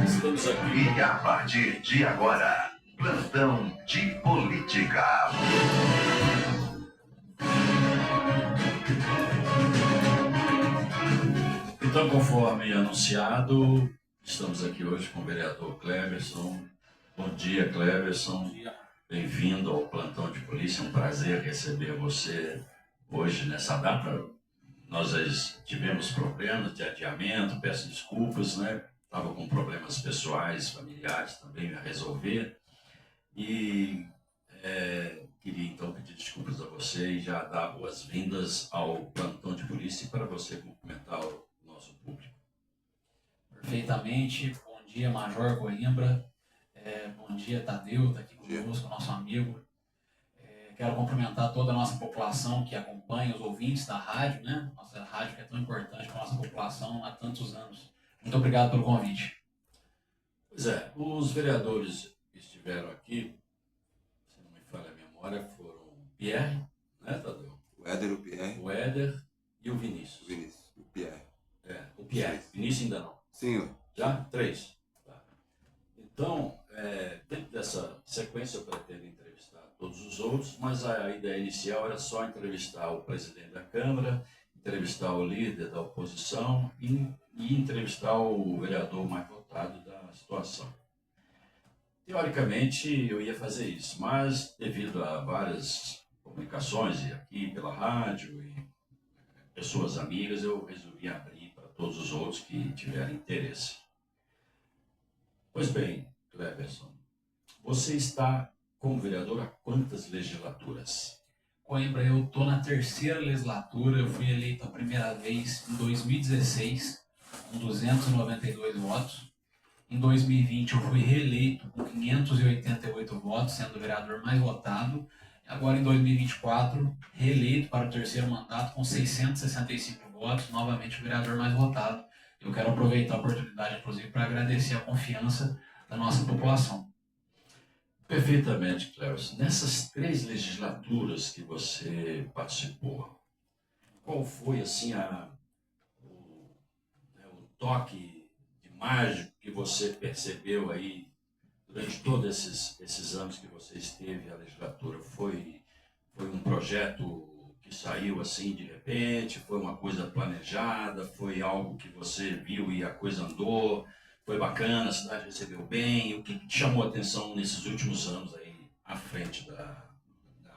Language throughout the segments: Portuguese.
Estamos aqui. E a partir de agora, plantão de política. Então, conforme anunciado, estamos aqui hoje com o vereador Cleverson. Bom dia, Cleverson. Bom dia. Bem-vindo ao plantão de polícia. É um prazer receber você hoje nessa data. Nós tivemos problemas de adiamento, peço desculpas, né? Estava com problemas pessoais, familiares também a resolver. E queria então pedir desculpas a você e já dar boas-vindas ao plantão de polícia e para você cumprimentar o nosso público. Perfeitamente. Bom dia, Major Coimbra. Bom dia, Tadeu, está aqui conosco, nosso amigo. Quero cumprimentar toda a nossa população que acompanha, os ouvintes da rádio, né? Nossa rádio que é tão importante para a nossa população há tantos anos. Muito obrigado pelo convite. Pois é, os vereadores que estiveram aqui, se não me falha a memória, foram o Pierre, né, Tadeu? O Éder, o Pierre. O Éder e o Vinícius. O Pierre. O Pierre. Vinícius ainda não. Sim. Já? 3. Tá. Então, dentro dessa sequência eu pretendo entrevistar todos os outros, mas a ideia inicial era só entrevistar o presidente da Câmara, entrevistar o líder da oposição e entrevistar o vereador mais votado da situação. Teoricamente, eu ia fazer isso, mas devido a várias comunicações, e aqui pela rádio, e pessoas amigas, eu resolvi abrir para todos os outros que tiverem interesse. Pois bem, Cleverson, você está como vereador há quantas legislaturas? Coimbra, eu estou na 3ª legislatura, eu fui eleito a primeira vez em 2016, com 292 votos. Em 2020 eu fui reeleito com 588 votos, sendo o vereador mais votado. Agora em 2024, reeleito para o 3º mandato com 665 votos, novamente o vereador mais votado. Eu quero aproveitar a oportunidade, inclusive, para agradecer a confiança da nossa população. Perfeitamente, Cleverson. Nessas 3 legislaturas que você participou, qual foi assim o toque de mágico que você percebeu aí durante todos esses anos que você esteve na legislatura? Foi um projeto que saiu assim de repente? Foi uma coisa planejada? Foi algo que você viu e a coisa andou? Foi bacana, a cidade recebeu bem? O que te chamou a atenção nesses últimos anos aí à frente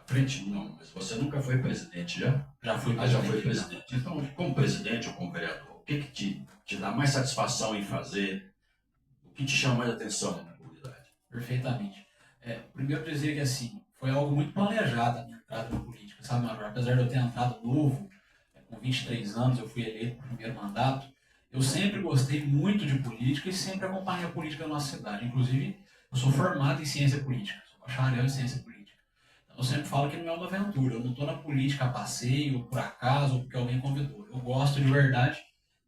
frente não, mas você nunca foi presidente, já? Já fui presidente. Já foi presidente. Então, como presidente ou como vereador, o que te dá mais satisfação em fazer? O que te chama mais atenção na comunidade? Perfeitamente. Primeiro dizer que assim, foi algo muito planejado a minha entrada na política, sabe, Major? Apesar de eu ter entrado novo, com 23 anos, eu fui eleito no primeiro mandato. Eu sempre gostei muito de política e sempre acompanhei a política da nossa cidade. Inclusive, eu sou formado em ciência política, sou bacharel em ciência política. Então, eu sempre falo que não é uma aventura. Eu não estou na política a passeio, por acaso, ou porque alguém convidou. Eu gosto de verdade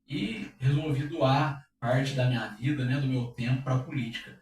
e resolvi doar parte da minha vida, né, do meu tempo para a política.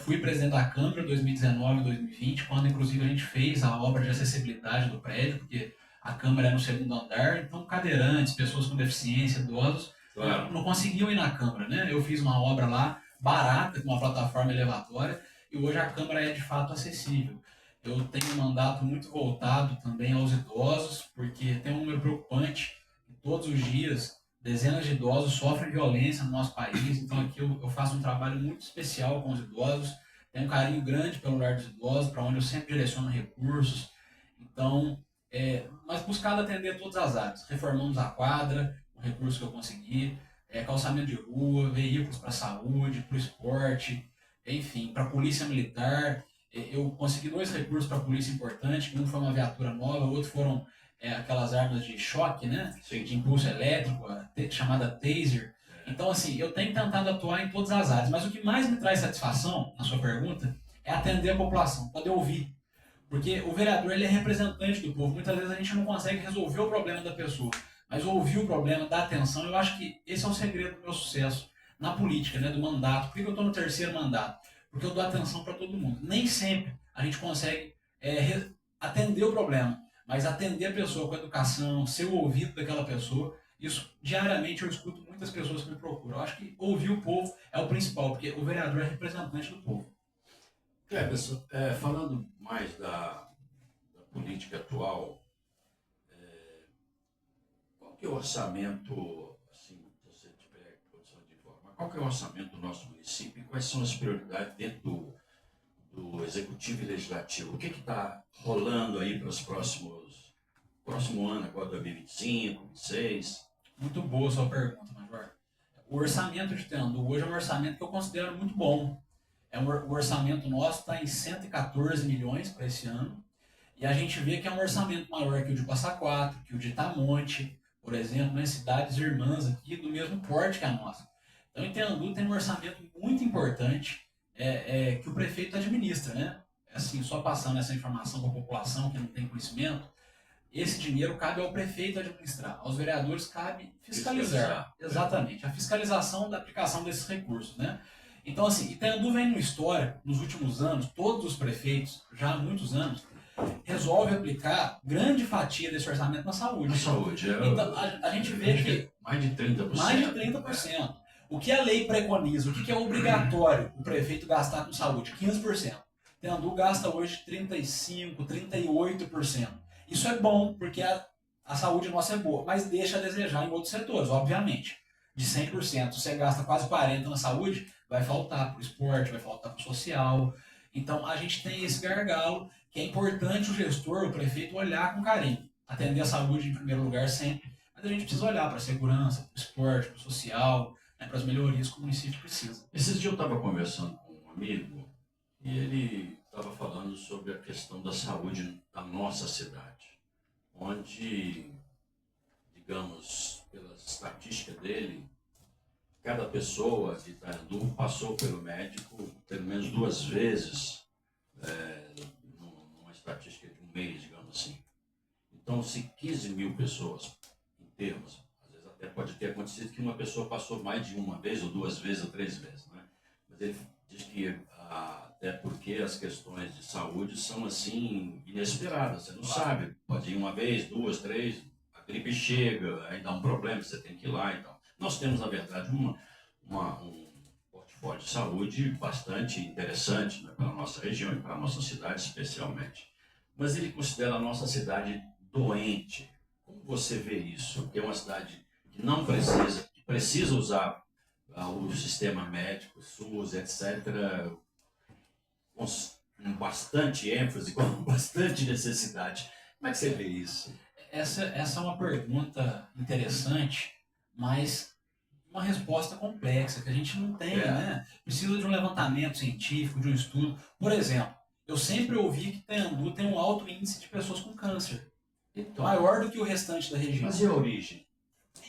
Fui presidente da Câmara em 2019 e 2020, quando inclusive a gente fez a obra de acessibilidade do prédio, porque a Câmara é no 2º andar, então cadeirantes, pessoas com deficiência, idosos, Claro. Não conseguiam ir na Câmara, né? Eu fiz uma obra lá, barata, com uma plataforma elevatória, e hoje a Câmara é de fato acessível. Eu tenho um mandato muito voltado também aos idosos, porque tem um número preocupante, que todos os dias dezenas de idosos sofrem violência no nosso país, então aqui eu faço um trabalho muito especial com os idosos, tenho um carinho grande pelo lar dos idosos, para onde eu sempre direciono recursos, então, mas buscado atender todas as áreas. Reformamos a quadra, o recurso que eu consegui, calçamento de rua, veículos para a saúde, para o esporte, enfim, para a polícia militar. Eu consegui 2 recursos para a polícia importantes, um foi uma viatura nova, o outro foram aquelas armas de choque, né? Sim. De impulso elétrico, chamada taser. Então, assim, eu tenho tentado atuar em todas as áreas, mas o que mais me traz satisfação, na sua pergunta, é atender a população, poder ouvir. Porque o vereador, ele é representante do povo, muitas vezes a gente não consegue resolver o problema da pessoa, mas ouvir o problema, dar atenção, eu acho que esse é o segredo do meu sucesso na política, né, do mandato. Por que eu estou no 3º mandato? Porque eu dou atenção para todo mundo. Nem sempre a gente consegue atender o problema, mas atender a pessoa com educação, ser o ouvido daquela pessoa, Isso, diariamente, eu escuto muitas pessoas que me procuram. Eu acho que ouvir o povo é o principal, porque o vereador é representante do povo. Cleberson, falando mais da política atual, qual que é o orçamento, assim, se você tiver condição de informar, qual que é o orçamento do nosso município e quais são as prioridades dentro do Executivo e Legislativo? O que está rolando aí para os próximo ano, agora 2025, 2026? Muito boa a sua pergunta, Major. O orçamento de Tendu hoje é um orçamento que eu considero muito bom. O orçamento nosso está em 114 milhões para esse ano. E a gente vê que é um orçamento maior que o de Passa Quatro, que o de Itamonte, por exemplo, né, cidades irmãs aqui do mesmo porte que a nossa. Então, Itendu tem um orçamento muito importante que o prefeito administra, né? Assim, só passando essa informação para a população que não tem conhecimento, esse dinheiro cabe ao prefeito administrar, aos vereadores cabe fiscalizar. Exatamente, a fiscalização da aplicação desses recursos, né? Então, assim, Itendu vem no histórico, nos últimos anos, todos os prefeitos, já há muitos anos, resolve aplicar grande fatia desse orçamento na saúde. Na saúde, então, a gente vê que mais de 30%. Mais de 30%. O que a lei preconiza, o que é obrigatório o prefeito gastar com saúde? 15%. Tendu gasta hoje 35%, 38%. Isso é bom, porque a saúde nossa é boa, mas deixa a desejar em outros setores, obviamente. De 100%, você gasta quase 40% na saúde, vai faltar para o esporte, vai faltar para o social. Então, a gente tem esse gargalo, que é importante o gestor, o prefeito, olhar com carinho. Atender a saúde em primeiro lugar sempre, mas a gente precisa olhar para a segurança, para o esporte, para o social, né, para as melhorias que o município precisa. Esses dias eu estava conversando com um amigo e ele estava falando sobre a questão da saúde da nossa cidade, onde, digamos, pela estatística dele, cada pessoa de Itendu passou pelo médico pelo menos 2 vezes, numa estatística de um mês, digamos assim. Então, se 15 mil pessoas, em termos, às vezes até pode ter acontecido que uma pessoa passou mais de uma vez, ou 2 vezes, ou 3 vezes, né? Mas ele diz que até porque as questões de saúde são assim inesperadas, você não sabe, pode ir uma vez, 2, 3, a gripe chega, aí dá um problema, você tem que ir lá e tal. Nós temos, na verdade, um portfólio de saúde bastante interessante, né, para a nossa região e para a nossa cidade especialmente. Mas ele considera a nossa cidade doente. Como você vê isso? Que é uma cidade que não precisa, que precisa usar o sistema médico, SUS, etc., com bastante ênfase, com bastante necessidade. Como é que você vê isso? Essa é uma pergunta interessante, mas uma resposta complexa, que a gente não tem, né? Precisa de um levantamento científico, de um estudo. Por exemplo, eu sempre ouvi que Tendu tem um alto índice de pessoas com câncer, Então, maior do que o restante da região. mas e a origem?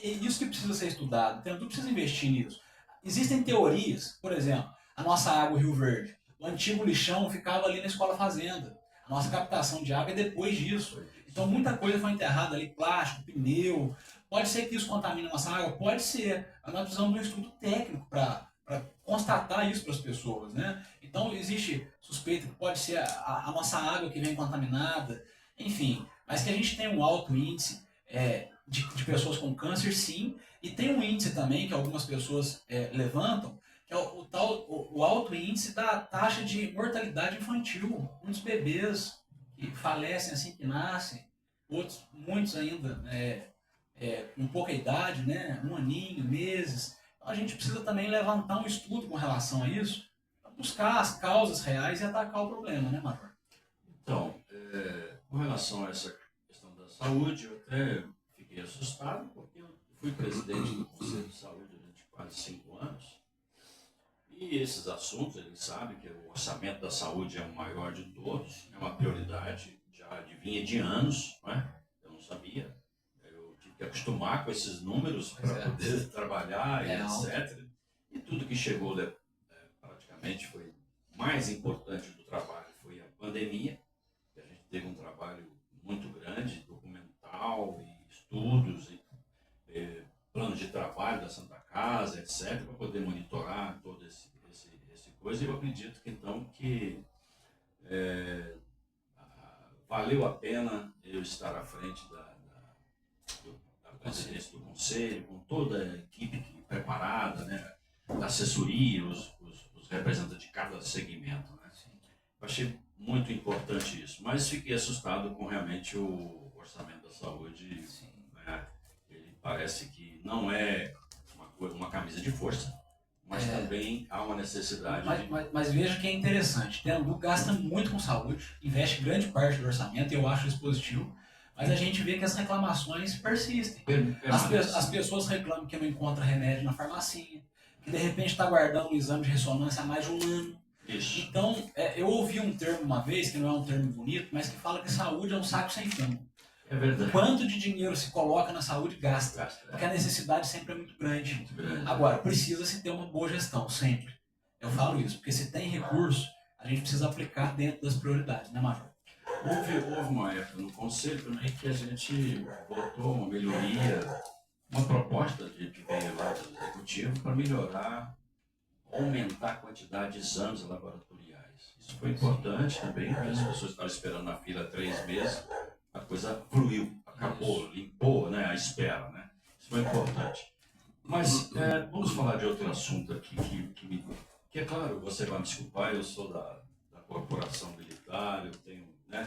É isso que precisa ser estudado. Tendu precisa investir nisso. Existem teorias, por exemplo, a nossa água Rio Verde. O antigo lixão ficava ali na Escola Fazenda. A nossa captação de água é depois disso. Então muita coisa foi enterrada ali, plástico, pneu. Pode ser que isso contamine a nossa água? Pode ser. Mas nós precisamos de um estudo técnico para constatar isso para as pessoas, né? Então existe suspeita que pode ser a nossa água que vem contaminada, enfim. Mas que a gente tem um alto índice de pessoas com câncer, sim. E tem um índice também que algumas pessoas levantam, que é o alto índice da taxa de mortalidade infantil. Muitos bebês que falecem assim que nascem, muitos ainda com pouca idade, né? 1 aninho, meses. Então a gente precisa também levantar um estudo com relação a isso, para buscar as causas reais e atacar o problema, né, Major? Então, com relação a essa questão da saúde, eu até fiquei assustado, porque eu fui presidente do Conselho de Saúde durante quase 5 anos. E esses assuntos, eles sabem que o orçamento da saúde é o maior de todos, é uma prioridade, já vinha de anos, não é? Eu não sabia. Eu tive que acostumar com esses números para poder trabalhar e etc. E tudo que chegou praticamente foi mais importante do trabalho foi a pandemia, que a gente teve um trabalho muito grande, documental, e estudos, e planos de trabalho da Santa Casa, etc., para poder monitorar todo esse coisa. E eu acredito que, então, que valeu a pena eu estar à frente presidência do conselho, com toda a equipe preparada, né? A assessoria, os representantes de cada segmento. Né? Eu achei muito importante isso, mas fiquei assustado com realmente o orçamento da saúde. Né? Ele parece que não é uma camisa de força, mas também há uma necessidade mas veja que é interessante, Tenambu gasta muito com saúde, investe grande parte do orçamento, e eu acho isso positivo, mas a gente vê que as reclamações persistem. As pessoas reclamam que não encontram remédio na farmacinha, que de repente está guardando um exame de ressonância há mais de um ano. Isso. Então, eu ouvi um termo uma vez, que não é um termo bonito, mas que fala que saúde é um saco sem fundo. É verdade. Quanto de dinheiro se coloca na saúde, gasta. Porque a necessidade sempre é muito grande. Muito grande. Agora, precisa-se ter uma boa gestão, sempre. Eu falo isso, porque se tem recurso, a gente precisa aplicar dentro das prioridades, né, Major? Houve uma época no Conselho também que a gente votou uma melhoria, uma proposta que veio lá do Executivo para melhorar, aumentar a quantidade de exames laboratoriais. Isso foi importante também, porque as pessoas estavam esperando na fila 3 meses, a coisa fluiu, acabou, limpou, né, a espera. Né? Isso foi importante. Mas vamos falar de outro assunto aqui, que é claro, você vai me desculpar, eu sou da corporação militar, eu tenho, né,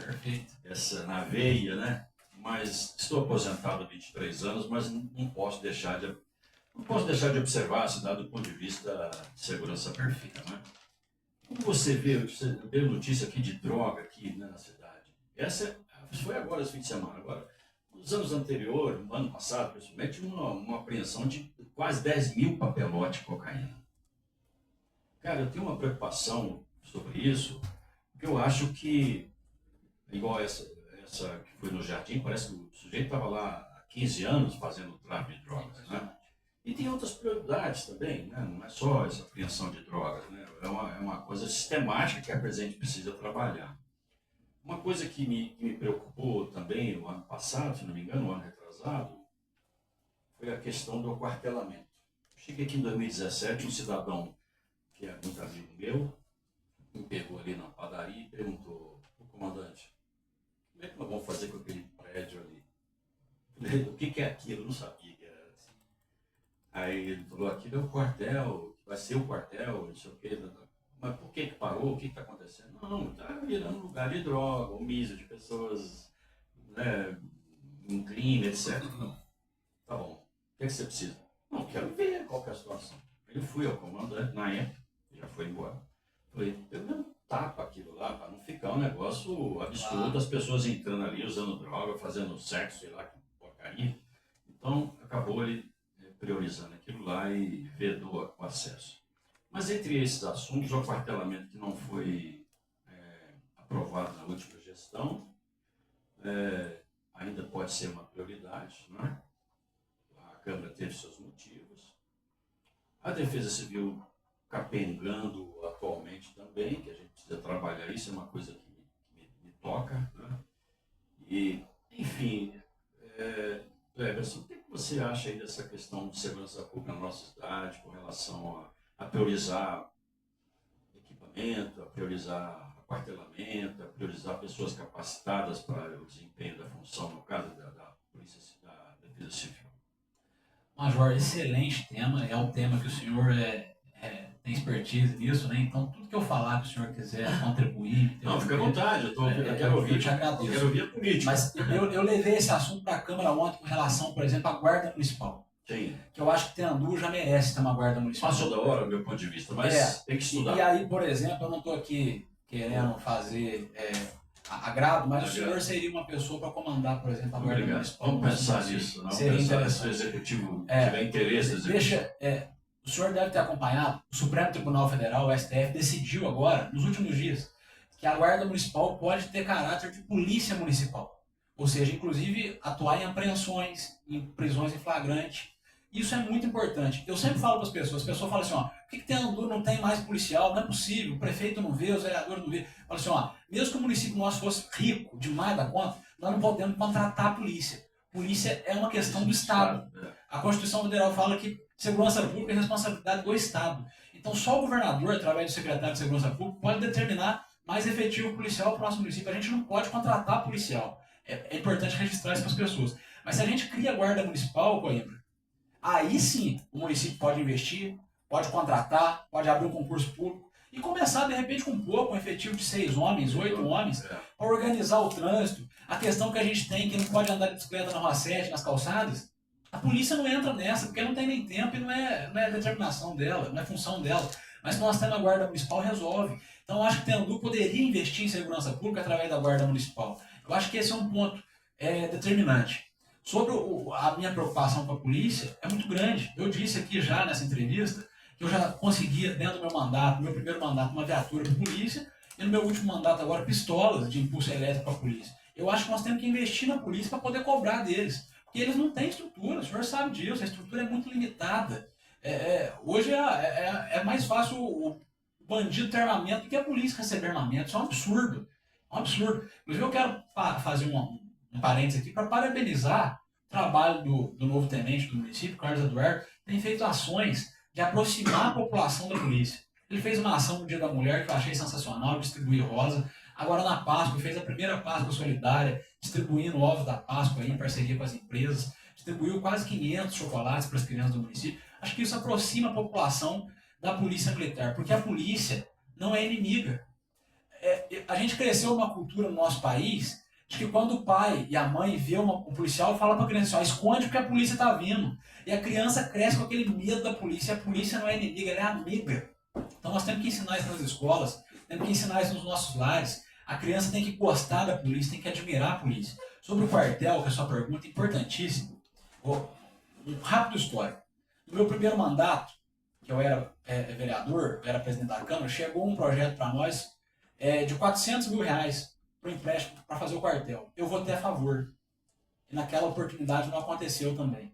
essa na veia, né? Mas estou aposentado há 23 anos, mas não posso deixar de observar a cidade do ponto de vista de segurança pública, né? Como você veio notícia aqui de droga aqui, né, na cidade. Essa foi agora, esse fim de semana. Agora, nos anos anteriores, no ano passado, principalmente, uma apreensão de quase 10 mil papelotes de cocaína. Cara, eu tenho uma preocupação sobre isso, porque eu acho que, igual essa que foi no Jardim, parece que o sujeito estava lá há 15 anos fazendo tráfico de drogas, né? E tem outras prioridades também, né? Não é só essa apreensão de drogas, né? É uma coisa sistemática que a Presidente precisa trabalhar. Uma coisa que me preocupou também o ano passado, se não me engano, o ano retrasado, foi a questão do aquartelamento. Cheguei aqui em 2017, um cidadão que é muito amigo meu, me pegou ali na padaria e perguntou: o comandante, como é que nós vamos fazer com aquele prédio ali? O que é aquilo? Eu não sabia que era assim. Aí ele falou: aquilo é o quartel, vai ser o quartel, não sei o quê. Mas por que parou? O que está acontecendo? Não, está virando lugar de droga, omiso de pessoas, né, em crime, etc. Não. Tá bom. O que você precisa? Não, quero ver qual que é a situação. Eu fui ao comandante, na época, já foi embora. Falei, pelo menos tapa aquilo lá, para não ficar um negócio absurdo, as pessoas entrando ali, usando droga, fazendo sexo, sei lá, que porcaria. Então, acabou ele priorizando aquilo lá e vedou o acesso. Mas entre esses assuntos, o aquartelamento que não foi aprovado na última gestão, ainda pode ser uma prioridade, não é? A Câmara teve seus motivos. A Defesa Civil capengando atualmente também, que a gente precisa trabalhar isso, é uma coisa que me toca. Né? E, enfim, Cleberson, o que você acha aí dessa questão de segurança pública na nossa cidade, com relação a priorizar equipamento, a priorizar aquartelamento, a priorizar pessoas capacitadas para o desempenho da função, no caso da Polícia, da Defesa Civil? Major, excelente tema, é um tema que o senhor tem expertise nisso, né? Então, tudo que eu falar que o senhor quiser contribuir... Não, fica à vontade, eu quero ouvir. Eu te agradeço. Eu quero ouvir a política. Mas eu levei esse assunto para a Câmara ontem com relação, por exemplo, à Guarda Municipal. Sim. Que eu acho que Tenambu já merece ter uma Guarda Municipal. Passou da hora, do meu ponto de vista, mas tem que estudar. E aí, por exemplo, eu não estou aqui querendo fazer agrado, mas o senhor seria uma pessoa para comandar, por exemplo, a Guarda Municipal. Vamos pensar nisso, não? Seria interessante. Se o Executivo tiver interesse... O senhor deve ter acompanhado, o Supremo Tribunal Federal, o STF, decidiu agora, nos últimos dias, que a Guarda Municipal pode ter caráter de polícia municipal. Ou seja, inclusive atuar em apreensões, em prisões em flagrante. Isso é muito importante. Eu sempre falo para as pessoas falam assim, ó, por que Tenambu não tem mais policial? Não é possível, o prefeito não vê, os vereadores não vê. Falo assim, ó, mesmo que o município nosso fosse rico demais da conta, nós não podemos contratar a polícia. Polícia é uma questão do Estado. A Constituição Federal fala que segurança pública é responsabilidade do Estado. Então, só o governador, através do secretário de Segurança Pública, pode determinar mais efetivo policial para o nosso município. A gente não pode contratar policial. É importante registrar isso para as pessoas. Mas se a gente cria a guarda municipal, Coimbra, aí sim o município pode investir, pode contratar, pode abrir um concurso público e começar, de repente, com pouco, um efetivo de 6 homens, 8 homens, para organizar o trânsito. A questão que a gente tem, que não pode andar de bicicleta na Rua 7, nas calçadas, a polícia não entra nessa, porque não tem nem tempo e não é determinação dela, não é função dela. Mas nós temos a Guarda Municipal, resolve. Então eu acho que Tendu poderia investir em segurança pública através da Guarda Municipal. Eu acho que esse é um ponto determinante. Sobre a minha preocupação com a polícia, é muito grande. Eu disse aqui já nessa entrevista que eu já conseguia, dentro do meu mandato, no meu primeiro mandato, uma viatura para a polícia, e no meu último mandato agora, pistolas de impulso elétrico para a polícia. Eu acho que nós temos que investir na polícia para poder cobrar deles. Porque eles não têm estrutura, o senhor sabe disso, a estrutura é muito limitada. Hoje é mais fácil o bandido ter armamento do que a polícia receber armamento. Isso é um absurdo. É um absurdo. Inclusive, eu quero fazer um parênteses aqui para parabenizar o trabalho do novo tenente do município, Carlos Eduardo, tem feito ações de aproximar a população da polícia. Ele fez uma ação no Dia da Mulher que eu achei sensacional, distribuir rosa. Agora na Páscoa, fez a primeira Páscoa solidária, distribuindo ovos da Páscoa aí, em parceria com as empresas. Distribuiu quase 500 chocolates para as crianças do município. Acho que isso aproxima a população da polícia militar, porque a polícia não é inimiga. A gente cresceu uma cultura no nosso país de que quando o pai e a mãe vê um policial, fala para a criança, esconde porque a polícia está vindo. E a criança cresce com aquele medo da polícia. A polícia não é inimiga, ela é amiga. Então nós temos que ensinar isso nas escolas, temos que ensinar isso nos nossos lares. A criança tem que gostar da polícia, tem que admirar a polícia. Sobre o quartel, que é a sua pergunta, importantíssimo. Um rápido histórico. No meu primeiro mandato, que eu era vereador, eu era presidente da Câmara, chegou um projeto para nós de 400 mil reais para o empréstimo para fazer o quartel. Eu votei a favor. E naquela oportunidade não aconteceu também.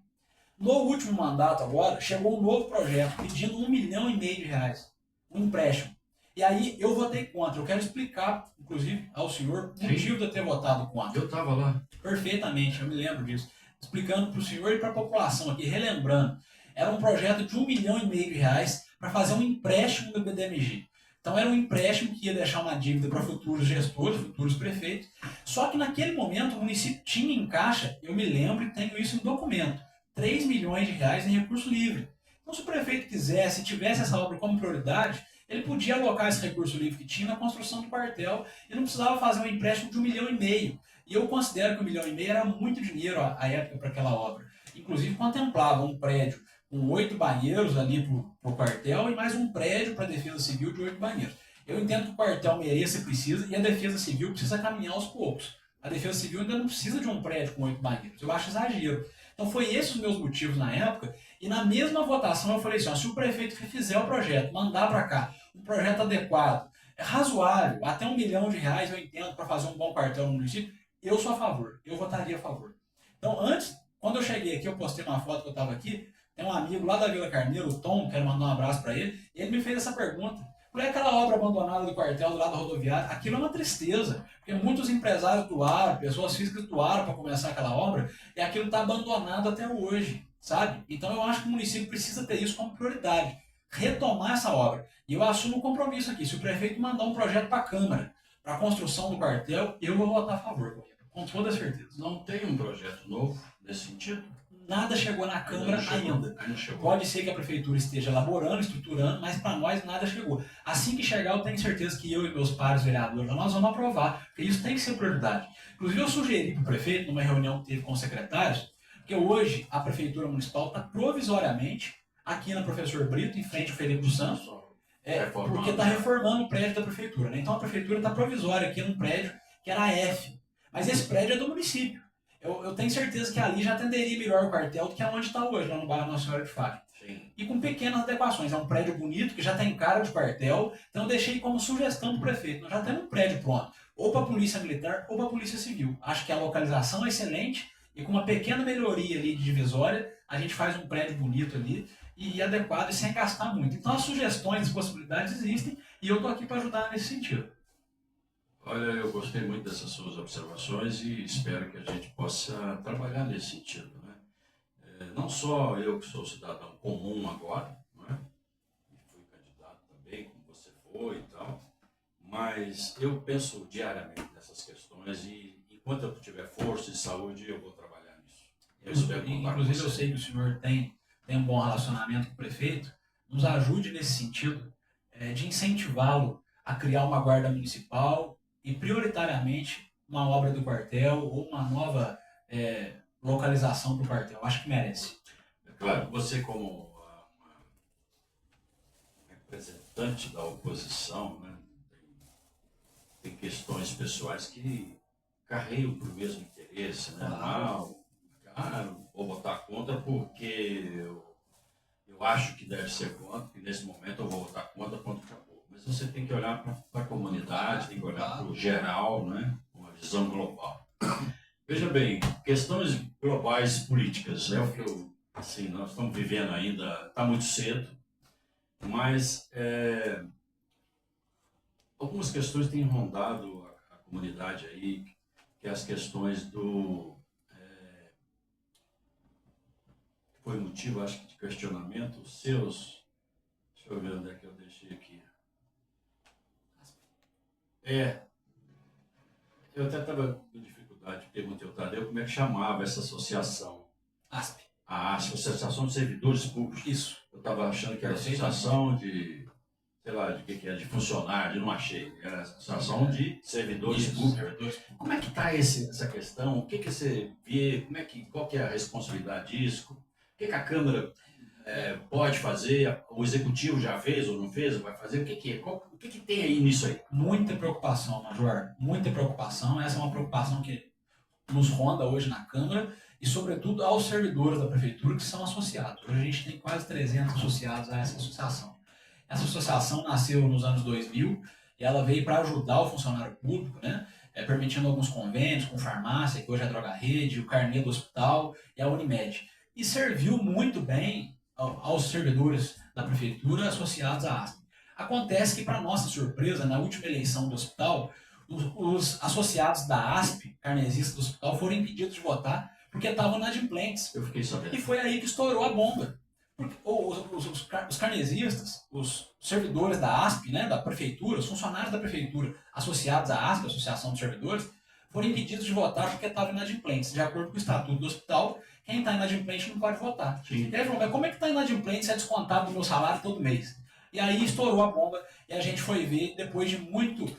No último mandato agora, chegou um novo projeto pedindo 1,5 milhão de reais. Um empréstimo. E aí eu votei contra. Eu quero explicar, inclusive, ao senhor o motivo de eu ter votado contra. Eu estava lá. Perfeitamente, eu me lembro disso. Explicando para o senhor e para a população aqui, relembrando. Era um projeto de 1,5 milhão de reais para fazer um empréstimo do BDMG. Então era um empréstimo que ia deixar uma dívida para futuros gestores, futuros prefeitos. Só que naquele momento o município tinha em caixa, eu me lembro e tenho isso no documento, 3 milhões de reais em recurso livre. Então se o prefeito quisesse, tivesse essa obra como prioridade, ele podia alocar esse recurso livre que tinha na construção do quartel e não precisava fazer um empréstimo de 1,5 milhão. E eu considero que 1,5 milhão era muito dinheiro à época para aquela obra. Inclusive contemplava um prédio com 8 banheiros ali para o quartel e mais um prédio para a Defesa Civil de 8 banheiros. Eu entendo que o quartel merece e precisa, e a Defesa Civil precisa caminhar aos poucos. A Defesa Civil ainda não precisa de um prédio com 8 banheiros. Eu acho exagero. Então foi esses os meus motivos na época, e na mesma votação eu falei assim, se o prefeito que fizer o projeto, mandar para cá, um projeto adequado, razoável, até 1 milhão de reais eu entendo para fazer um bom quartel no município, eu sou a favor, eu votaria a favor. Então antes, quando eu cheguei aqui, eu postei uma foto que eu estava aqui, tem um amigo lá da Vila Carneiro, o Tom, quero mandar um abraço para ele, e ele me fez essa pergunta. Por que aquela obra abandonada do quartel do lado da rodoviária? Aquilo é uma tristeza, porque muitos empresários doaram, pessoas físicas doaram para começar aquela obra, e aquilo está abandonado até hoje, sabe? Então eu acho que o município precisa ter isso como prioridade, retomar essa obra. E eu assumo o compromisso aqui, se o prefeito mandar um projeto para a Câmara, para a construção do quartel, eu vou votar a favor, com toda certeza. Não tem um projeto novo nesse sentido? Nada chegou na Câmara ainda. Pode ser que a Prefeitura esteja elaborando, estruturando, mas para nós nada chegou. Assim que chegar, eu tenho certeza que eu e meus pares vereadores, nós vamos aprovar, porque isso tem que ser prioridade. Inclusive, eu sugeri para o prefeito, numa reunião que teve com os secretários, que hoje a Prefeitura Municipal está provisoriamente aqui na Professor Brito, em frente ao Felipe dos Santos, porque está reformando o prédio da Prefeitura. Né? Então a Prefeitura está provisória aqui num prédio que era a F. Mas esse prédio é do município. Eu tenho certeza que ali já atenderia melhor o quartel do que onde está hoje, lá no bairro Nossa Senhora de Fátima. Sim. E com pequenas adequações. É um prédio bonito, que já tem cara de quartel, então eu deixei como sugestão do prefeito. Nós já temos um prédio pronto, ou para a Polícia Militar ou para a Polícia Civil. Acho que a localização é excelente e com uma pequena melhoria ali de divisória, a gente faz um prédio bonito ali e adequado e sem gastar muito. Então as sugestões, as possibilidades existem e eu estou aqui para ajudar nesse sentido. Olha, eu gostei muito dessas suas observações e espero que a gente possa trabalhar nesse sentido, né? Não só eu que sou cidadão comum agora, não é? E fui candidato também, como você foi e tal, mas eu penso diariamente nessas questões e enquanto eu tiver força e saúde, eu vou trabalhar nisso. Inclusive, eu sei que o senhor tem um bom relacionamento com o prefeito, nos ajude nesse sentido de incentivá-lo a criar uma guarda municipal e, prioritariamente, uma obra do quartel ou uma nova localização para o quartel. Acho que merece. É claro, você como uma representante da oposição, né, tem questões pessoais que carregam para o mesmo interesse, né? Vou votar contra porque eu acho que deve ser contra, e nesse momento eu vou votar contra, ponto, acabou. Mas você tem que olhar para a comunidade, tem que olhar para o geral, né? Uma visão global. Veja bem, questões globais políticas, é o que nós estamos vivendo ainda, está muito cedo, mas algumas questões têm rondado a comunidade aí, que é as questões foi motivo, acho que, de questionamento, seus. Deixa eu ver onde é que eu deixei aqui. Eu até estava com dificuldade, perguntei ao Tadeu como é que chamava essa associação. ASP. A ASP, Associação de Servidores Públicos. Isso. Eu estava achando que era associação de, sei lá, de que era, de funcionário, não achei. Era associação de servidores públicos. Como é que está essa questão? O que você vê? Qual que é a responsabilidade disso? O que a Câmara pode fazer? O Executivo já fez ou não fez? Vai fazer? O que tem aí nisso aí? Muita preocupação, Major. Muita preocupação. Essa é uma preocupação que nos ronda hoje na Câmara e, sobretudo, aos servidores da Prefeitura que são associados. Hoje a gente tem quase 300 associados a essa associação. Essa associação nasceu nos anos 2000 e ela veio para ajudar o funcionário público, né? Permitindo alguns convênios com farmácia, que hoje é a Droga Rede, o carnê do hospital e a Unimed. E serviu muito bem aos servidores da Prefeitura associados à ASP. Acontece que, para nossa surpresa, na última eleição do hospital, os associados da ASP, carnesistas do hospital, foram impedidos de votar porque estavam inadimplentes. Eu fiquei sabendo. E foi aí que estourou a bomba. Porque os carnesistas, os servidores da ASP, né, da Prefeitura, os funcionários da Prefeitura associados à ASP, Associação de Servidores, foram impedidos de votar porque estavam inadimplentes. De acordo com o estatuto do hospital, quem está inadimplente não pode votar. Sim. E aí falou, mas como é que está inadimplente se é descontado do meu salário todo mês? E aí estourou a bomba e a gente foi ver, depois de muito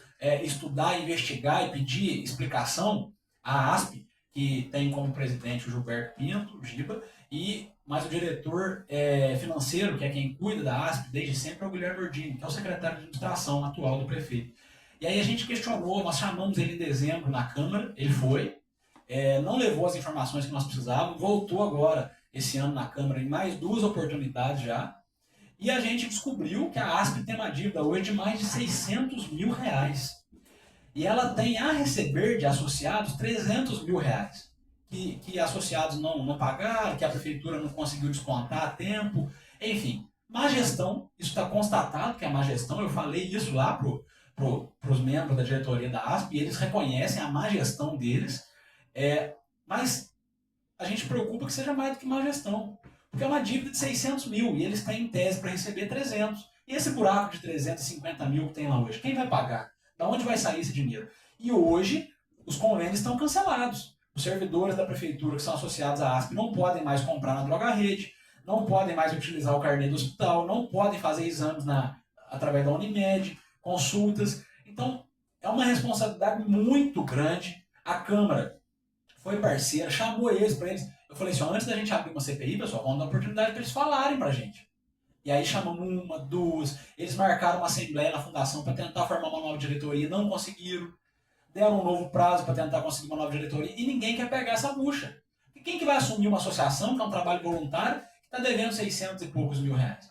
estudar, investigar e pedir explicação, a ASP, que tem como presidente o Gilberto Pinto, o Giba, mas o diretor financeiro, que é quem cuida da ASP desde sempre, é o Guilherme Ordini, que é o secretário de administração atual do prefeito. E aí a gente questionou, nós chamamos ele em dezembro na Câmara, ele foi, não levou as informações que nós precisávamos, voltou agora, esse ano na Câmara, em mais 2 oportunidades já, e a gente descobriu que a ASP tem uma dívida hoje de mais de R$600 mil. E ela tem a receber de associados R$300 mil. Que associados não pagaram, que a Prefeitura não conseguiu descontar a tempo. Enfim, má gestão, isso está constatado que é má gestão. Eu falei isso lá para os membros da diretoria da ASP e eles reconhecem a má gestão deles. Mas a gente preocupa que seja mais do que má gestão. Porque é uma dívida de R$600 mil e eles têm em tese para receber 300. E esse buraco de 350 mil que tem lá hoje, quem vai pagar? Da onde vai sair esse dinheiro? E hoje, os convênios estão cancelados. Os servidores da Prefeitura que são associados à ASP não podem mais comprar na Droga Rede, não podem mais utilizar o carnê do hospital, não podem fazer exames através da Unimed, consultas. Então, é uma responsabilidade muito grande. A Câmara foi parceira, chamou eles para eles. Eu falei assim, antes da gente abrir uma CPI, pessoal, vamos dar a oportunidade para eles falarem para a gente. E aí chamamos 1, 2, eles marcaram uma assembleia na fundação para tentar formar uma nova diretoria, não conseguiram. Deram um novo prazo para tentar conseguir uma nova diretoria e ninguém quer pegar essa bucha. E quem que vai assumir uma associação, que é um trabalho voluntário, que está devendo 600 e poucos mil reais?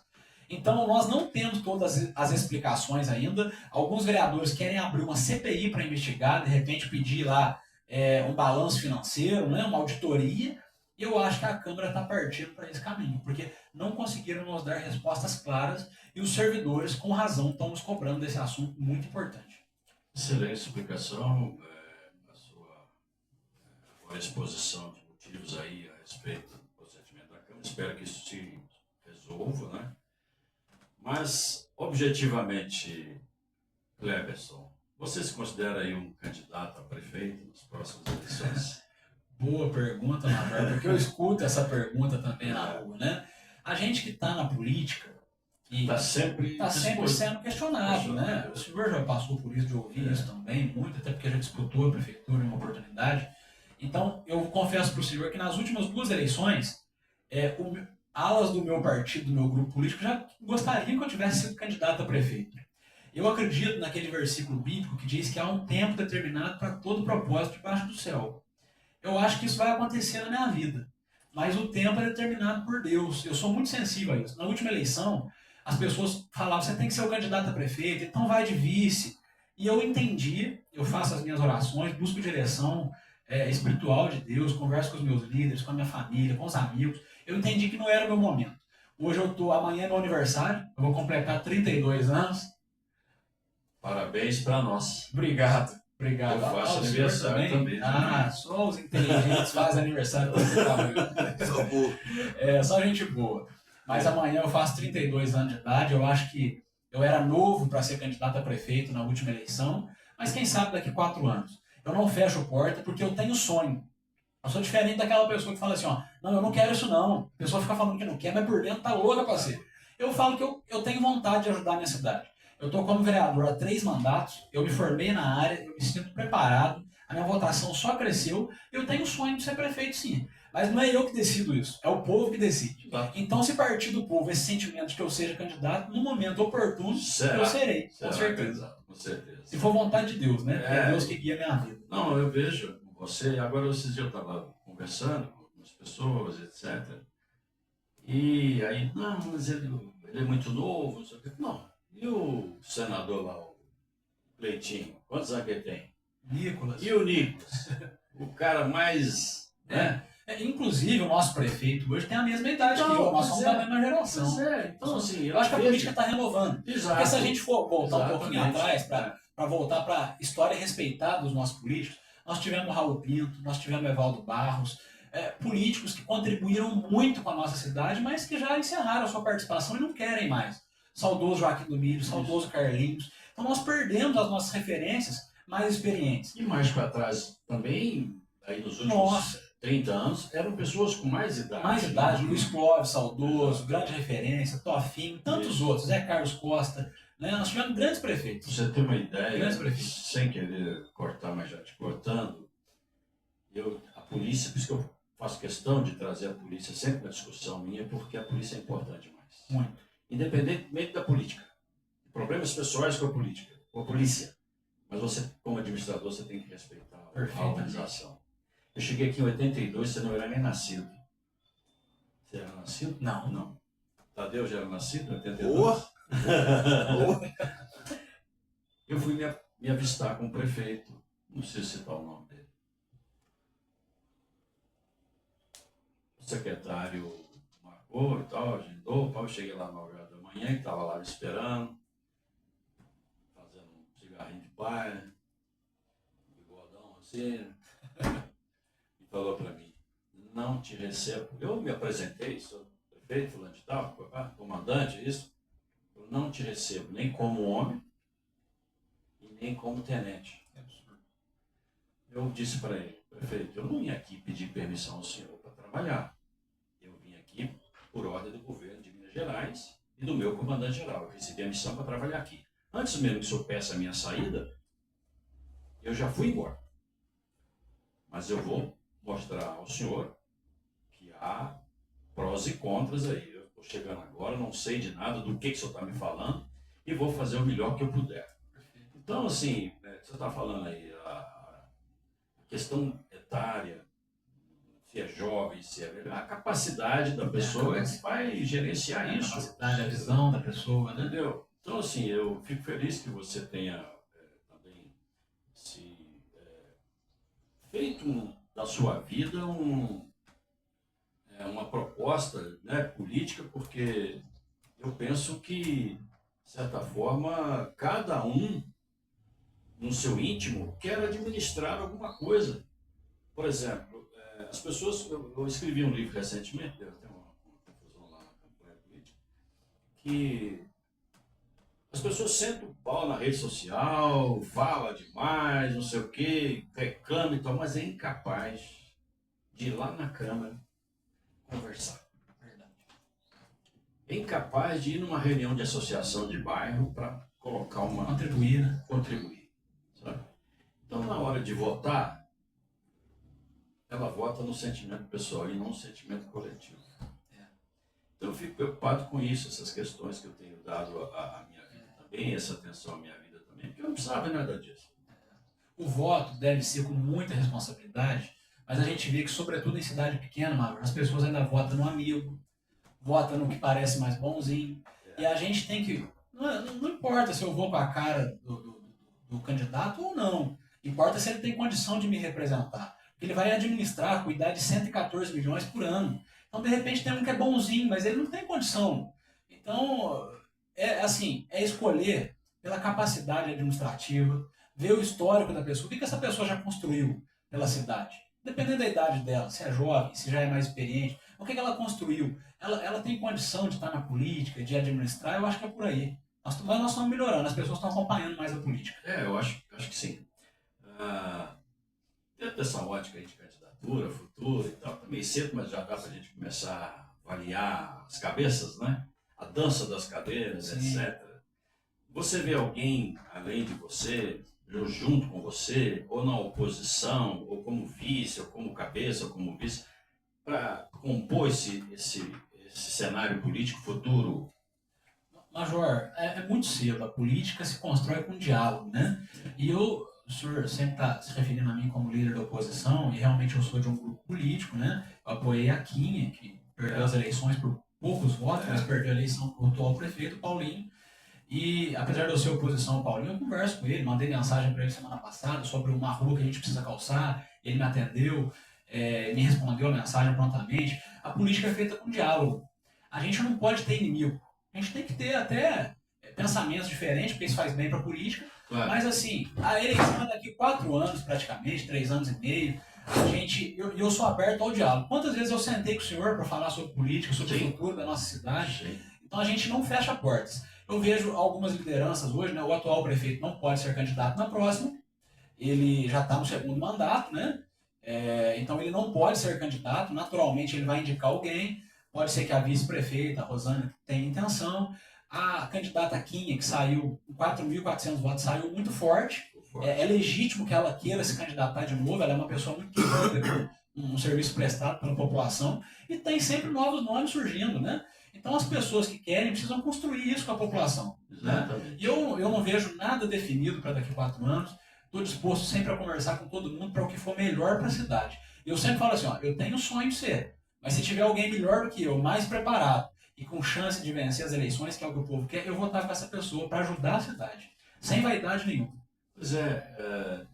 Então, nós não temos todas as explicações ainda. Alguns vereadores querem abrir uma CPI para investigar, de repente pedir lá um balanço financeiro, né, uma auditoria. E eu acho que a Câmara está partindo para esse caminho, porque não conseguiram nos dar respostas claras e os servidores, com razão, estão nos cobrando desse assunto muito importante. Excelente explicação, a sua exposição de motivos aí a respeito do procedimento da Câmara. Espero que isso se resolva, né? Mas, objetivamente, Cleberson, você se considera aí um candidato a prefeito nas próximas eleições? Boa pergunta, Navarro, porque eu escuto essa pergunta também na rua, né? A gente que está na política Está sempre, sendo questionado, né? O senhor já passou por isso, de ouvir isso também, muito, até porque já disputou a prefeitura em uma oportunidade. Então, eu confesso para o senhor que nas últimas 2 eleições, alas do meu partido, do meu grupo político, já gostariam que eu tivesse sido candidato a prefeito. Eu acredito naquele versículo bíblico que diz que há um tempo determinado para todo propósito debaixo do céu. Eu acho que isso vai acontecer na minha vida. Mas o tempo é determinado por Deus. Eu sou muito sensível a isso. Na última eleição, as pessoas falavam, você tem que ser o candidato a prefeito, então vai de vice. E eu entendi, eu faço as minhas orações, busco direção espiritual de Deus, converso com os meus líderes, com a minha família, com os amigos. Eu entendi que não era o meu momento. Hoje amanhã é meu aniversário, eu vou completar 32 anos. Parabéns para nós. Obrigado. Eu faço aniversário também. Só os inteligentes fazem aniversário. Só gente boa. Mas amanhã eu faço 32 anos de idade. Eu acho que eu era novo para ser candidato a prefeito na última eleição. Mas quem sabe daqui 4 anos. Eu não fecho porta porque eu tenho sonho. Eu sou diferente daquela pessoa que fala assim, não, eu não quero isso não. A pessoa fica falando que não quer, mas por dentro tá louca para ser. Eu falo que eu tenho vontade de ajudar a minha cidade. Eu estou como vereador há 3 mandatos, eu me formei na área, eu me sinto preparado, a minha votação só cresceu, eu tenho o sonho de ser prefeito sim. Mas não é eu que decido isso, é o povo que decide. Então, se partir do povo esse sentimento de que eu seja candidato, no momento oportuno, eu serei, com certeza. Com certeza. Se for vontade de Deus, né? É Deus que guia a minha vida. Não, eu vejo você, agora esses dias eu estava conversando com algumas pessoas, etc. E aí, não, mas ele é muito novo, não sei o que. Não. E o senador lá, o Cleitinho, quantos anos que ele tem? Nicolas. E o Nicolas? O cara mais... né? Inclusive, o nosso prefeito hoje tem a mesma idade que eu, nós somos da mesma geração. Então, assim, eu acho que a política está renovando. Exato. Porque se a gente for voltar um pouquinho atrás, para voltar para a história respeitada dos nossos políticos, nós tivemos Raul Pinto, nós tivemos Evaldo Barros, políticos que contribuíram muito com a nossa cidade, mas que já encerraram a sua participação e não querem mais. Saudoso Joaquim do Milho, saudoso Carlinhos. Então nós perdemos as nossas referências mais experientes. E mais para trás também, aí nos últimos 30 anos, eram pessoas com mais idade. Mais idade, Luiz Clóvis, saudoso, grande referência, Tofinho, tantos outros, Zé Carlos Costa. Né? Nós tivemos grandes prefeitos. Você tem uma ideia, sem querer cortar, mas já te cortando, a polícia, por isso que eu faço questão de trazer a polícia sempre na discussão minha, porque a polícia é importante demais. Muito. Independentemente da política. Problemas pessoais com a política, com a polícia. Mas você, como administrador, você tem que respeitar a organização. Eu cheguei aqui em 82, você não era nem nascido. Você era nascido? Não. Tadeu já era nascido em 82? Boa! Eu fui me avistar com o prefeito. Não sei citar o nome dele. O secretário marcou e tal, agendou. Eu cheguei lá 9 horas da manhã, que estava lá me esperando, fazendo um cigarrinho de palha, bigodão assim, e falou para mim, não te recebo. Eu me apresentei, sou prefeito, fulano de tal, comandante, isso. Eu não te recebo nem como homem e nem como tenente. Eu disse para ele, prefeito, eu não vim aqui pedir permissão ao senhor para trabalhar. Eu vim aqui por ordem do governo de Minas Gerais e do meu comandante-geral. Eu recebi a missão para trabalhar aqui. Antes mesmo que o senhor peça a minha saída, eu já fui embora. Mas eu vou mostrar ao senhor que há prós e contras aí. Eu estou chegando agora, não sei de nada do que o senhor está me falando e vou fazer o melhor que eu puder. Então, assim, você está falando aí, a questão etária, se é jovem, se é velho, a capacidade da pessoa é que vai gerenciar isso. A capacidade, a visão da pessoa, né? Entendeu? Então, assim, eu fico feliz que você tenha também feito da sua vida uma proposta, né, política, porque eu penso que, de certa forma, cada um, no seu íntimo, quer administrar alguma coisa. Por exemplo, as pessoas... Eu escrevi um livro recentemente, tem uma confusão lá na campanha política, que as pessoas sentem o pau na rede social, fala demais, não sei o quê, reclama e tal, mas é incapaz de ir lá na Câmara conversar. Verdade. É incapaz de ir numa reunião de associação de bairro para colocar uma... Contribuir, né? contribuir. Sabe? Então, na hora de votar, ela vota no sentimento pessoal e não no sentimento coletivo. Então, eu fico preocupado com isso, essas questões que eu tenho dado à minha vida também, essa atenção à minha vida também, porque eu não precisava ver nada disso. O voto deve ser com muita responsabilidade, mas a gente vê que, sobretudo em cidade pequena, Mauro, as pessoas ainda votam no amigo, votam no que parece mais bonzinho, e a gente tem que... Não importa se eu vou com a cara do candidato ou não, importa se ele tem condição de me representar. Porque ele vai administrar, cuidar de 114 milhões por ano. Então, de repente, tem um que é bonzinho, mas ele não tem condição. Então, é escolher pela capacidade administrativa, ver o histórico da pessoa, o que essa pessoa já construiu pela cidade. Dependendo da idade dela, se é jovem, se já é mais experiente, o que ela construiu. Ela tem condição de estar na política, de administrar, eu acho que é por aí. Mas nós estamos melhorando, as pessoas estão acompanhando mais a política. Eu acho que sim. Dentro dessa ótica aí de candidatura, futuro e tal, tá meio cedo, mas já dá para a gente começar a avaliar as cabeças, né? A dança das cadeiras, Sim. etc. Você vê alguém, além de você, junto com você, ou na oposição, ou como vice, ou como cabeça, ou como vice, para compor esse cenário político futuro? Major, é muito cedo. A política se constrói com diálogo, né? E o senhor sempre está se referindo a mim como líder da oposição, e realmente eu sou de um grupo político, né? Eu apoiei a Quinha, que perdeu as eleições por poucos votos, mas perdeu a eleição para o atual prefeito, Paulinho. E apesar de eu ser oposição ao Paulinho, eu converso com ele, mandei mensagem para ele semana passada sobre uma rua que a gente precisa calçar, ele me atendeu, me respondeu a mensagem prontamente. A política é feita com diálogo. A gente não pode ter inimigo. A gente tem que ter até pensamentos diferentes, porque isso faz bem para a política. Claro. Mas assim, a eleição é daqui 4 anos praticamente, 3 anos e meio. Eu sou aberto ao diálogo. Quantas vezes eu sentei com o senhor para falar sobre política, sobre o futuro da nossa cidade? Sim. Então a gente não fecha portas. Eu vejo algumas lideranças hoje, né? O atual prefeito não pode ser candidato na próxima. Ele já está no segundo mandato, né? Então ele não pode ser candidato. Naturalmente ele vai indicar alguém. Pode ser que a vice-prefeita, a Rosânia, tenha intenção. A candidata Quinha, que saiu com 4.400 votos, saiu muito forte. É legítimo que ela queira se candidatar de novo. Ela é uma pessoa muito querida por um serviço prestado pela população. E tem sempre novos nomes surgindo, né? Então as pessoas que querem precisam construir isso com a população. Né? E eu não vejo nada definido para daqui a 4 anos. Estou disposto sempre a conversar com todo mundo para o que for melhor para a cidade. Eu sempre falo assim, eu tenho sonho de ser, mas se tiver alguém melhor do que eu, mais preparado e com chance de vencer as eleições, que é o que o povo quer, eu vou estar com essa pessoa para ajudar a cidade, sem vaidade nenhuma. Pois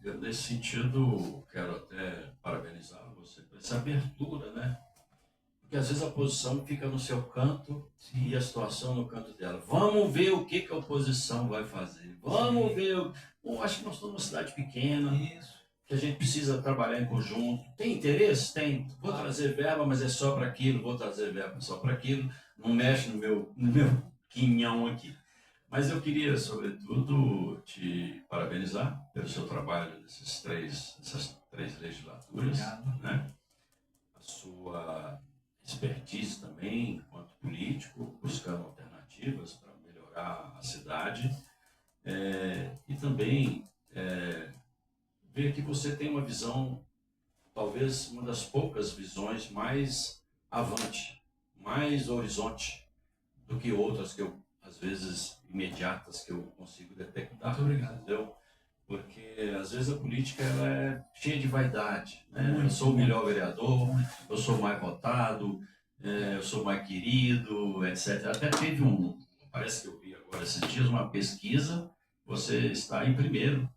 eu, nesse sentido, quero até parabenizar você por essa abertura, né? Porque às vezes a oposição fica no seu canto. Sim. E a situação no canto dela. Vamos ver o que a oposição vai fazer. Vamos ver. Acho que nós estamos numa cidade pequena. Isso. Que a gente precisa trabalhar em conjunto. Tem interesse? Tem. Vou trazer verba, mas é só para aquilo. Vou trazer verba só para aquilo. Não mexe no meu quinhão aqui. Mas eu queria, sobretudo, te parabenizar pelo seu trabalho nessas três legislaturas. Obrigado. Né? A sua expertise também, enquanto político, buscando alternativas para melhorar a cidade. E também ver que você tem uma visão, talvez uma das poucas visões mais avante, mais horizonte do que outras que eu, às vezes, imediatas que eu consigo detectar. Muito obrigado. Entendeu? Porque, às vezes, a política ela é cheia de vaidade. Né? Eu sou o melhor vereador, eu sou mais votado, eu sou mais querido, etc. Até teve parece que eu vi agora esses dias, uma pesquisa, você está em primeiro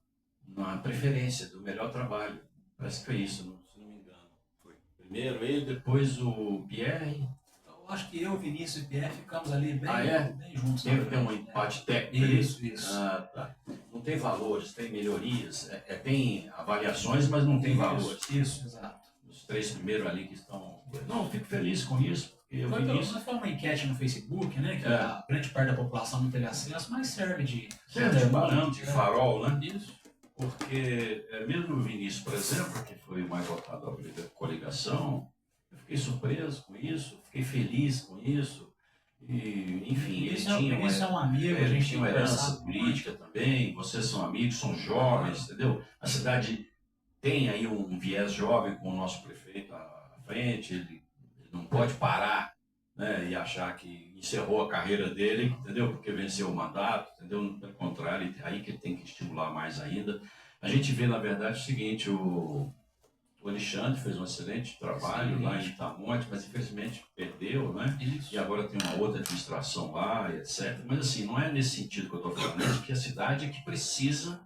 na preferência do melhor trabalho. Parece que foi isso, se não me engano. Foi primeiro ele, depois o Pierre. Eu acho que eu, Vinícius e Pierre ficamos ali bem juntos. Tem um empate técnico. Isso. Tá. Não tem valores, tem melhorias, tem avaliações, mas não tem valores. Isso, exato. Os 3 primeiros ali que estão... Não, eu fico feliz com isso. Foi uma enquete no Facebook, né? Que a grande parte da população não teve acesso, mas serve de... Serve de parâmetro, de farol, né? Isso. porque mesmo o Vinícius, por exemplo, que foi o mais votado da coligação, eu fiquei surpreso com isso, fiquei feliz com isso. E, enfim, ele Isso é um amigo, a ele gente tinha uma herança política também, vocês são amigos, são jovens, entendeu? A cidade tem aí um viés jovem com o nosso prefeito à frente, ele não pode parar, né, e achar que encerrou a carreira dele, entendeu? Porque venceu o mandato, entendeu? Pelo contrário, é aí que ele tem que estimular mais ainda. A gente vê, na verdade, o seguinte, o Alexandre fez um excelente trabalho lá em Itamonte, mas infelizmente perdeu, né? Isso. E agora tem uma outra administração lá, etc. Mas assim, não é nesse sentido que eu estou falando, é de que a cidade é que precisa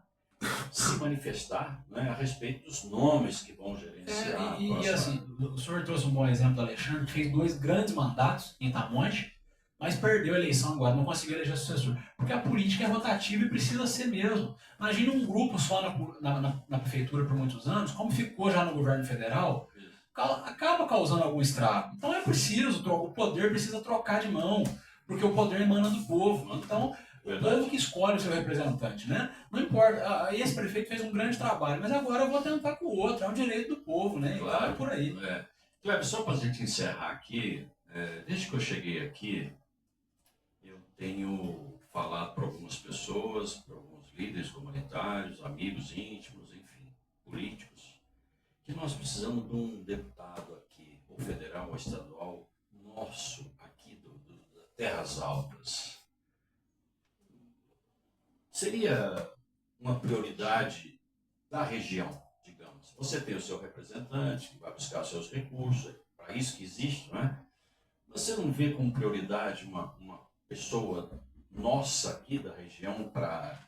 se manifestar, né, a respeito dos nomes que vão gerenciar. E assim, o senhor trouxe um bom exemplo do Alexandre, que fez 2 grandes mandatos em Itamonte, mas perdeu a eleição agora, não conseguiu eleger sucessor. Porque a política é rotativa e precisa ser mesmo. Imagina um grupo só na prefeitura por muitos anos, como ficou já no governo federal, acaba causando algum estrago. Então é preciso, o poder precisa trocar de mão, porque o poder emana do povo. Então, o povo que escolhe o seu representante, né? Não importa, esse prefeito fez um grande trabalho, mas agora eu vou tentar com o outro, é um direito do povo, né? Claro, então é por aí. Cleber, só para a gente encerrar aqui, desde que eu cheguei aqui, eu tenho falado para algumas pessoas, para alguns líderes comunitários, amigos íntimos, enfim, políticos, que nós precisamos de um deputado aqui, ou federal ou estadual, nosso, aqui das Terras Altas. Seria uma prioridade da região, digamos. Você tem o seu representante, que vai buscar seus recursos, é para isso que existe, não é? Você não vê como prioridade uma pessoa nossa aqui da região para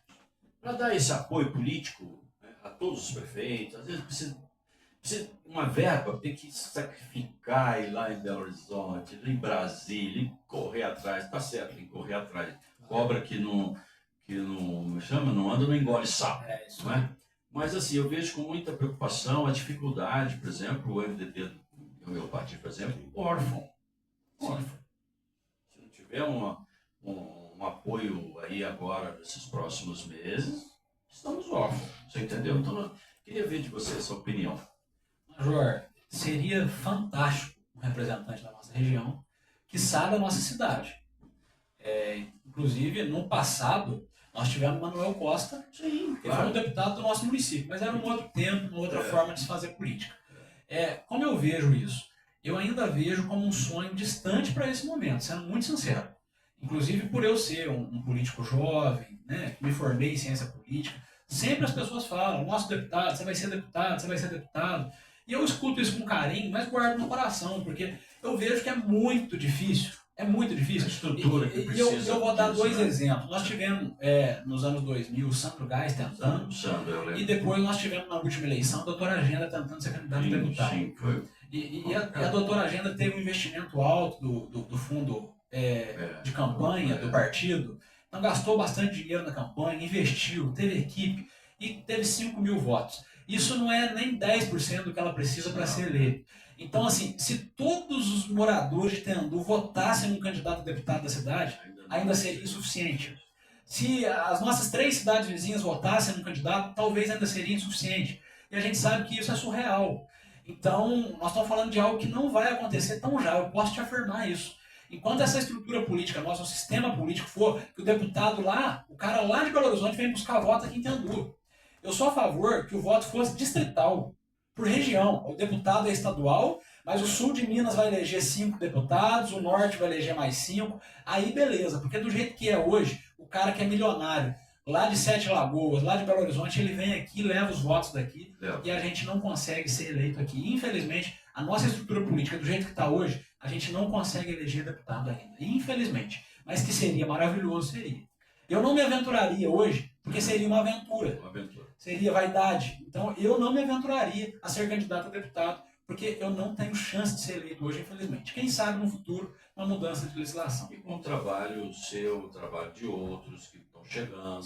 dar esse apoio político, né, a todos os prefeitos? Às vezes precisa uma verba, tem que sacrificar, ir lá em Belo Horizonte, ir em Brasília, e correr atrás, tá certo, tem que correr atrás. Cobra que não anda, não engole sapo, não é? Mas assim, eu vejo com muita preocupação a dificuldade, por exemplo, o MDB do meu partido, por exemplo, órfão. Se não tiver um apoio aí agora nesses próximos meses, estamos órfãos, você entendeu? Então eu queria ver de você essa opinião. Major, seria fantástico um representante da nossa região que saia da nossa cidade. Inclusive, no passado, nós tivemos Manuel Costa, que foi um deputado do nosso município, mas era um outro tempo, uma outra forma de se fazer política. Como eu vejo isso? Eu ainda vejo como um sonho distante para esse momento, sendo muito sincero. Inclusive por eu ser um político jovem, né, que me formei em ciência política, sempre as pessoas falam, nosso deputado, você vai ser deputado, você vai ser deputado. E eu escuto isso com carinho, mas guardo no coração, porque eu vejo que é muito difícil. É muito difícil. A estrutura que precisa. Eu vou dar 2 exemplos. Nós tivemos, nos anos 2000, o Sandro Gás tentando. E depois nós tivemos, na última eleição, a doutora Agenda tentando ser candidata a deputado. Sim, foi. E a doutora Agenda teve um investimento alto do fundo de campanha do partido. Então gastou bastante dinheiro na campanha, investiu, teve equipe e teve 5 mil votos. Isso não é nem 10% do que ela precisa para ser eleita. Então, assim, se todos os moradores de Tendu votassem num candidato a deputado da cidade, ainda seria insuficiente. Se as nossas 3 cidades vizinhas votassem num candidato, talvez ainda seria insuficiente. E a gente sabe que isso é surreal. Então, nós estamos falando de algo que não vai acontecer tão já, eu posso te afirmar isso. Enquanto essa estrutura política, nosso sistema político for que o deputado lá, o cara lá de Belo Horizonte vem buscar voto aqui em Tendu. Eu sou a favor que o voto fosse distrital, por região. O deputado é estadual, mas o sul de Minas vai eleger 5 deputados, o norte vai eleger mais 5. Aí beleza, porque do jeito que é hoje, o cara que é milionário, lá de Sete Lagoas, lá de Belo Horizonte, ele vem aqui, leva os votos daqui e a gente não consegue ser eleito aqui. Infelizmente, a nossa estrutura política, do jeito que está hoje, a gente não consegue eleger deputado ainda. Infelizmente. Mas que seria maravilhoso, seria. Eu não me aventuraria hoje, porque seria uma aventura. Seria vaidade. Então, eu não me aventuraria a ser candidato a deputado, porque eu não tenho chance de ser eleito hoje, infelizmente. Quem sabe no futuro, uma mudança de legislação. E com o trabalho seu, o trabalho de outros que estão chegando,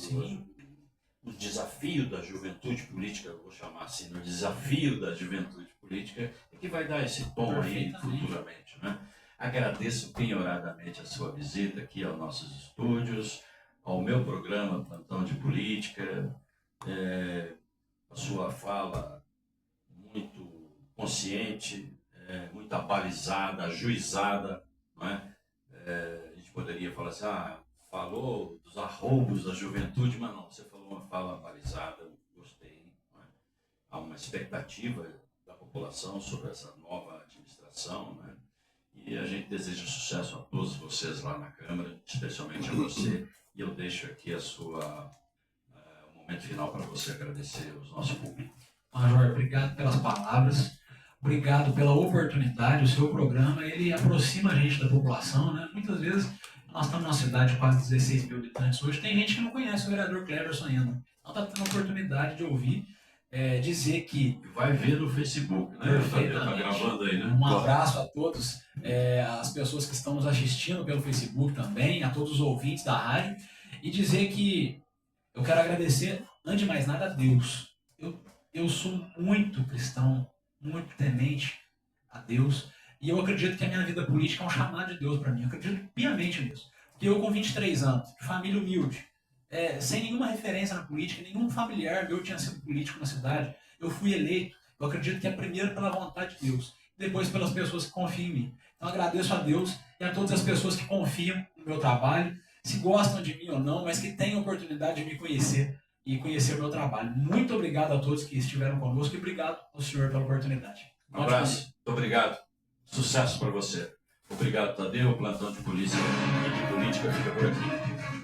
o desafio da juventude política, eu vou chamar assim, o desafio da juventude política, é que vai dar esse tom aí futuramente, né? Agradeço penhoradamente a sua visita aqui aos nossos estúdios, ao meu programa Plantão de Política. a sua fala muito consciente, muito abalizada, ajuizada, não é? A gente poderia falar assim, falou dos arroubos da juventude, mas não, você falou uma fala abalizada, eu gostei, não é? Há uma expectativa da população sobre essa nova administração, não é? E a gente deseja sucesso a todos vocês lá na Câmara, especialmente a você, e eu deixo aqui o momento final para você agradecer aos nossos públicos. Major, obrigado pelas palavras, obrigado pela oportunidade. O seu programa, ele aproxima a gente da população, né? Muitas vezes, nós estamos numa cidade de quase 16 mil habitantes hoje, tem gente que não conhece o vereador Cleverson ainda. Então está tendo a oportunidade de ouvir, dizer que... Vai ver no Facebook, né? Está gravando aí, né? Um abraço a todos, as pessoas que estão nos assistindo pelo Facebook também, a todos os ouvintes da rádio, e dizer que eu quero agradecer, antes de mais nada, a Deus. Eu sou muito cristão, muito temente a Deus, e eu acredito que a minha vida política é um chamado de Deus para mim. Eu acredito piamente nisso. Porque eu, com 23 anos, de família humilde, sem nenhuma referência na política, nenhum familiar meu tinha sido político na cidade, eu fui eleito. Eu acredito que é primeiro pela vontade de Deus, depois pelas pessoas que confiam em mim. Então agradeço a Deus e a todas as pessoas que confiam no meu trabalho, se gostam de mim ou não, mas que têm a oportunidade de me conhecer e conhecer o meu trabalho. Muito obrigado a todos que estiveram conosco e obrigado ao senhor pela oportunidade. Um abraço, muito obrigado. Sucesso para você. Obrigado, Tadeu. O plantão de polícia e de política fica por aqui.